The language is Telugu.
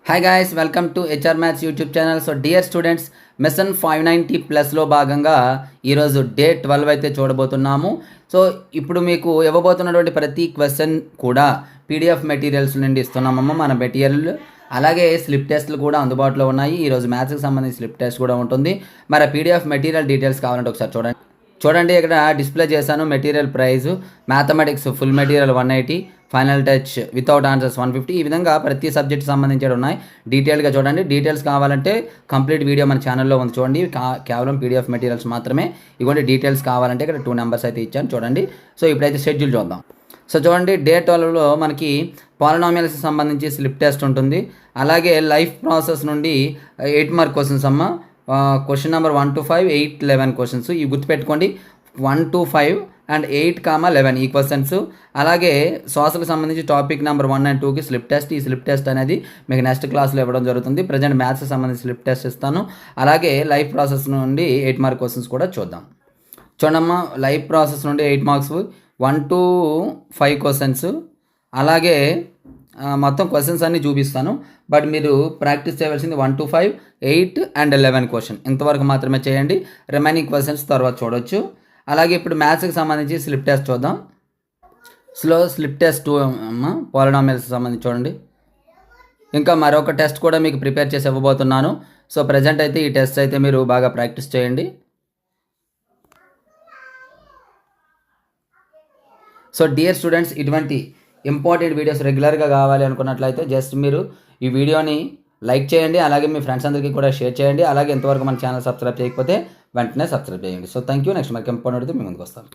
Hi guys, welcome to HR maths YouTube channel. So dear students, mission 590+లో భాగంగా ఈరోజు డే 12 అయితే చూడబోతున్నాము. సో ఇప్పుడు మీకు ఇవ్వబోతున్నటువంటి ప్రతి క్వశ్చన్ కూడా పీడిఎఫ్ మెటీరియల్స్ నుండి ఇస్తున్నామమ్మ. మన మెటీరియల్ అలాగే స్లిప్ టెస్ట్లు కూడా అందుబాటులో ఉన్నాయి. ఈరోజు మ్యాథ్స్కి సంబంధించి స్లిప్ టెస్ట్ కూడా ఉంటుంది. మరి పీడిఎఫ్ మెటీరియల్ డీటెయిల్స్ కావాలంటే ఒకసారి చూడండి. ఇక్కడ డిస్ప్లే చేశాను. Material price mathematics full material 180, final touch without answers 150. ఈ విధంగా ప్రతి సబ్జెక్ట్ సంబంధించి ఉన్నాయి. డీటెయిల్గా చూడండి. డీటెయిల్స్ కావాలంటే కంప్లీట్ వీడియో మన ఛానల్లో ఉంది చూడండి. కేవలం పీడిఎఫ్ మెటీరియల్స్ మాత్రమే. ఇవ్వండి డీటెయిల్స్ కావాలంటే ఇక్కడ 2 నెంబర్స్ అయితే ఇచ్చాను చూడండి. సో ఇప్పుడైతే షెడ్యూల్ చూద్దాం. సో చూడండి, డే 12లో మనకి పాలినామియల్స్కి సంబంధించి స్లిప్ టెస్ట్ ఉంటుంది. అలాగే లైఫ్ ప్రాసెస్ నుండి 8 మార్క్ క్వశ్చన్స్ అమ్మ. Question number 1 to 5, 8, 11 questions. ఇవి గుర్తుపెట్టుకోండి. 1 to 5 అండ్ 8, 11 ఈ క్వశ్చన్స్. అలాగే సోషల్కి సంబంధించి టాపిక్ నెంబర్ 1 and 2కి స్లిప్ టెస్ట్. ఈ స్లిప్ టెస్ట్ అనేది మీకు నెక్స్ట్ క్లాస్లో ఇవ్వడం జరుగుతుంది. ప్రజెంట్ మ్యాథ్స్కి సంబంధించి స్లిప్ టెస్ట్ ఇస్తాను. అలాగే లైఫ్ ప్రాసెస్ నుండి 8 మార్క్ క్వశ్చన్స్ కూడా చూద్దాం. చూడమ్మా, లైఫ్ ప్రాసెస్ నుండి 8 మార్క్స్ 1 to 5 క్వశ్చన్స్. అలాగే మొత్తం క్వశ్చన్స్ అన్నీ చూపిస్తాను. బట్ మీరు ప్రాక్టీస్ చేయవలసింది 1 to 5, 8 and 11 క్వశ్చన్. ఇంతవరకు మాత్రమే చేయండి. రిమైనింగ్ తర్వాత చూడొచ్చు. అలాగే ఇప్పుడు మ్యాథ్స్కి సంబంధించి స్లిప్ టెస్ట్ చూద్దాం. స్లిప్ టెస్ట్ 2 అమ్మ, పాలినామియల్స్కి సంబంధించి చూడండి. ఇంకా మరొక టెస్ట్ కూడా మీకు ప్రిపేర్ చేసి ఇవ్వబోతున్నాను. సో ప్రజెంట్ అయితే ఈ టెస్ట్ అయితే మీరు బాగా ప్రాక్టీస్ చేయండి. సో డియర్ స్టూడెంట్స్, ఇటువంటి ఇంపార్టెంట్ వీడియోస్ రెగ్యులర్గా కావాలి అనుకున్నట్లయితే జస్ట్ మీరు ఈ వీడియోని లైక్ చేయండి. అలాగే మీ ఫ్రెండ్స్ అందరికీ కూడా షేర్ చేయండి. అలాగే ఇంతవరకు మన ఛానల్ సబ్స్క్రైబ్ చేయకపోతే వెంటనే సబ్స్క్రైబ్ చేయండి. So thank you. నెక్స్ట్ మనకి ఇంపార్టెంట్ మీ ముందుకు వస్తాను.